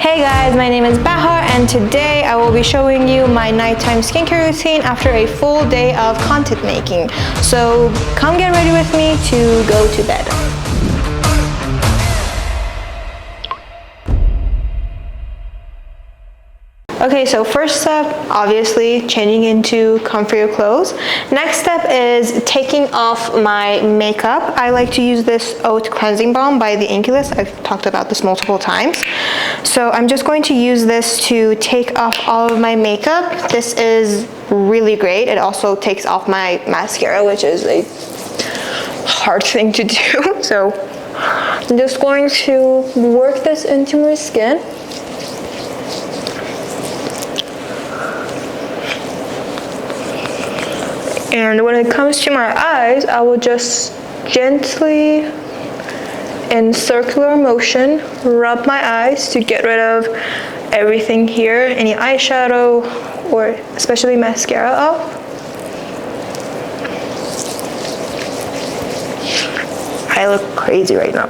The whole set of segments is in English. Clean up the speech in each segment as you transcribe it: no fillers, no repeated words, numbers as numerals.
Hey guys, my name is Bahar and today I will be showing you my nighttime skincare routine after a full day of content making. So come get ready with me to go to bed. Okay, so first step, obviously changing into comfier clothes. Next step is taking off my makeup. I like to use this Oat Cleansing Balm by the Inkey. I've talked about this multiple times. So I'm just going to use this to take off all of my makeup. This is really great. It also takes off my mascara, which is a hard thing to do. So I'm just going to work this into my skin. And when it comes to my eyes, I will just gently, in circular motion, rub my eyes to get rid of everything here, any eyeshadow or especially mascara off. I look crazy right now.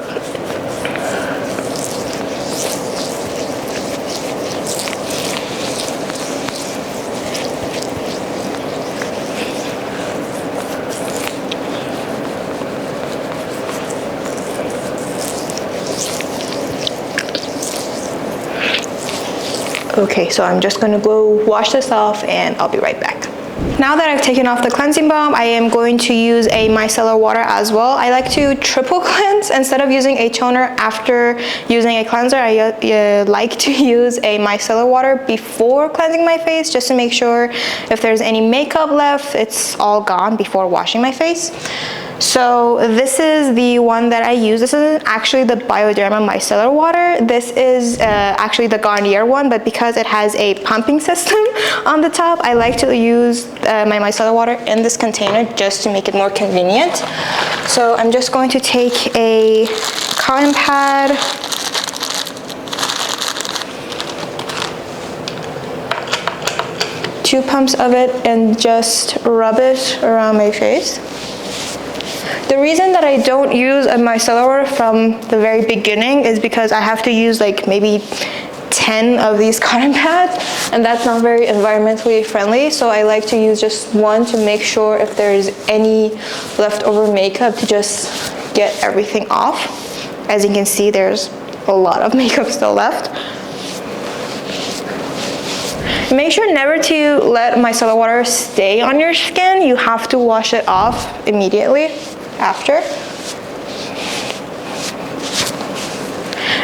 Okay, so I'm just gonna go wash this off and I'll be right back. Now that I've taken off the cleansing balm, I am going to use a micellar water as well. I like to triple cleanse. Instead of using a toner after using a cleanser, I like to use a micellar water before cleansing my face, just to make sure if there's any makeup left, it's all gone before washing my face. So this is the one that I use. This isn't actually the Bioderma micellar water. This is actually the Garnier one, but because it has a pumping system on the top, I like to use my micellar water in this container just to make it more convenient. So I'm just going to take a cotton pad, two pumps of it, and just rub it around my face. The reason that I don't use a micellar water from the very beginning is because I have to use like maybe 10 of these cotton pads, and that's not very environmentally friendly. So I like to use just one to make sure if there's any leftover makeup to just get everything off. As you can see, there's a lot of makeup still left. Make sure never to let micellar water stay on your skin. You have to wash it off immediately after.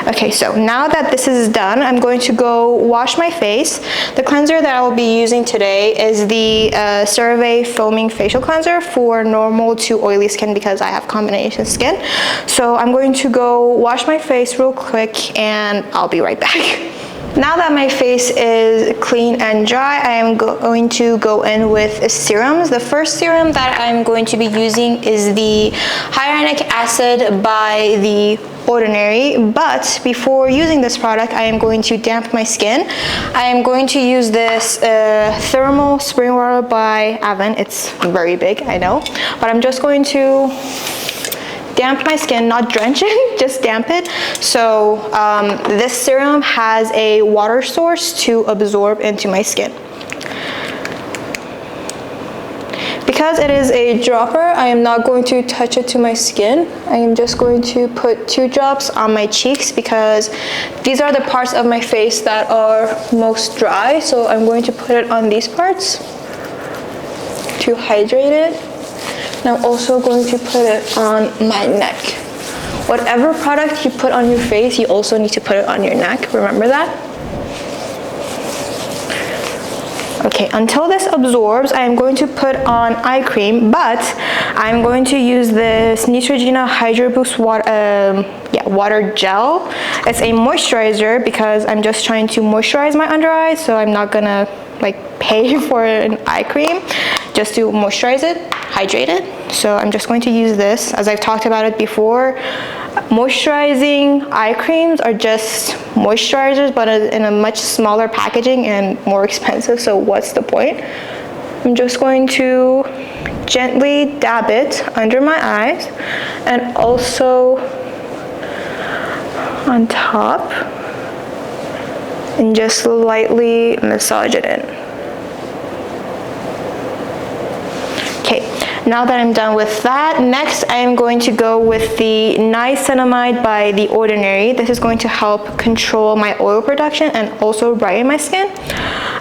Okay, so now that this is done, I'm going to go wash my face. The cleanser that I will be using today is the CeraVe Foaming Facial Cleanser for normal to oily skin because I have combination skin. So I'm going to go wash my face real quick and I'll be right back. Now that my face is clean and dry, I am going to go in with serums. The first serum that I'm going to be using is the Hyaluronic Acid by the Ordinary, but before using this product, I am going to damp my skin. I am going to use this Thermal Spring Water by Avon. It's very big, I know, but I'm just going to damp my skin, not drench it, just damp it. So this serum has a water source to absorb into my skin. Because it is a dropper, I am not going to touch it to my skin. I am just going to put 2 drops on my cheeks because these are the parts of my face that are most dry. So I'm going to put it on these parts to hydrate it. And I'm also going to put it on my neck. Whatever product you put on your face, you also need to put it on your neck. Remember that? Okay, until this absorbs, I am going to put on eye cream, but I'm going to use this Neutrogena Hydro Boost water gel. It's a moisturizer because I'm just trying to moisturize my under eyes, so I'm not gonna like pay for an eye cream, just to moisturize it, hydrate it. So I'm just going to use this. As I've talked about it before, moisturizing eye creams are just moisturizers, but in a much smaller packaging and more expensive, so what's the point? I'm just going to gently dab it under my eyes and also on top. and just lightly massage it in. Okay, now that I'm done with that, next I am going to go with the Niacinamide by the Ordinary. This is going to help control my oil production and also brighten my skin.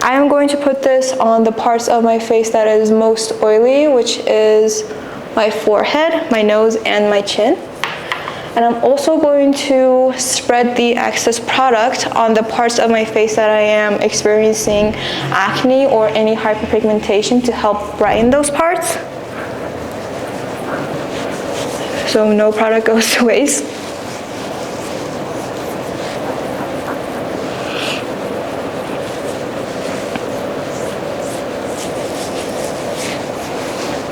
I am going to put this on the parts of my face that is most oily, which is my forehead, my nose, and my chin. And I'm also going to spread the excess product on the parts of my face that I am experiencing acne or any hyperpigmentation to help brighten those parts. So no product goes to waste.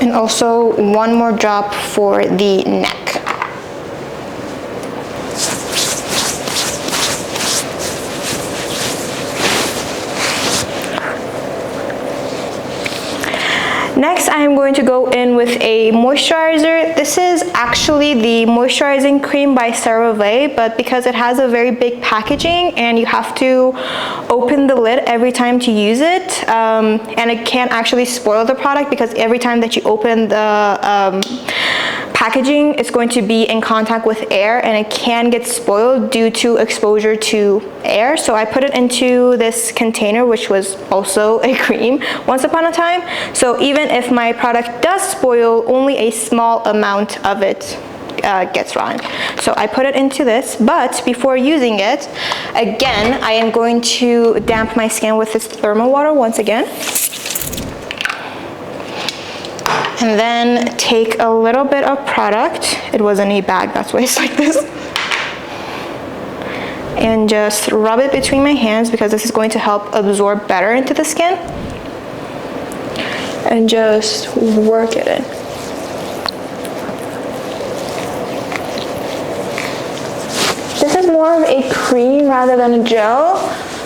And also one more drop for the neck. Next, I am going to go in with a moisturizer. This is actually the Moisturizing Cream by Cera, but because it has a very big packaging and you have to open the lid every time to use it, and it can actually spoil the product because every time that you open the packaging, it's going to be in contact with air and it can get spoiled due to exposure to air. So I put it into this container, which was also a cream once upon a time. So even if my product does spoil, only a small amount of it gets rotten. So I put it into this, but before using it, again, I am going to damp my skin with this thermal water once again. And then take a little bit of product. It wasn't a bag, that's why it's like this. And just rub it between my hands because this is going to help absorb better into the skin. And just work it in. This is more of a cream rather than a gel.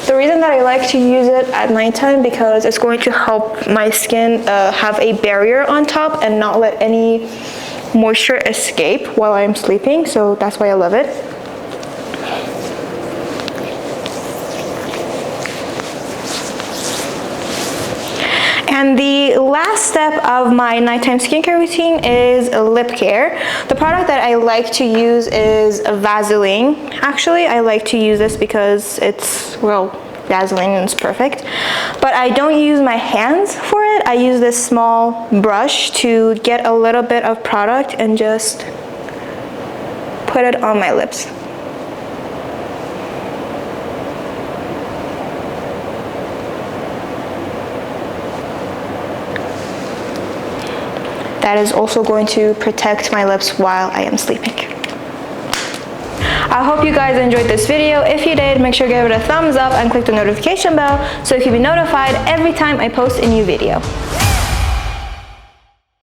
The reason that I like to use it at nighttime because it's going to help my skin have a barrier on top and not let any moisture escape while I'm sleeping. So that's why I love it. And the last step of my nighttime skincare routine is lip care. The product that I like to use is Vaseline. Actually, I like to use this because it's, well, Vaseline is perfect. But I don't use my hands for it. I use this small brush to get a little bit of product and just put it on my lips. That is also going to protect my lips while I am sleeping. I hope you guys enjoyed this video. If you did, make sure to give it a thumbs up and click the notification bell so you can be notified every time I post a new video.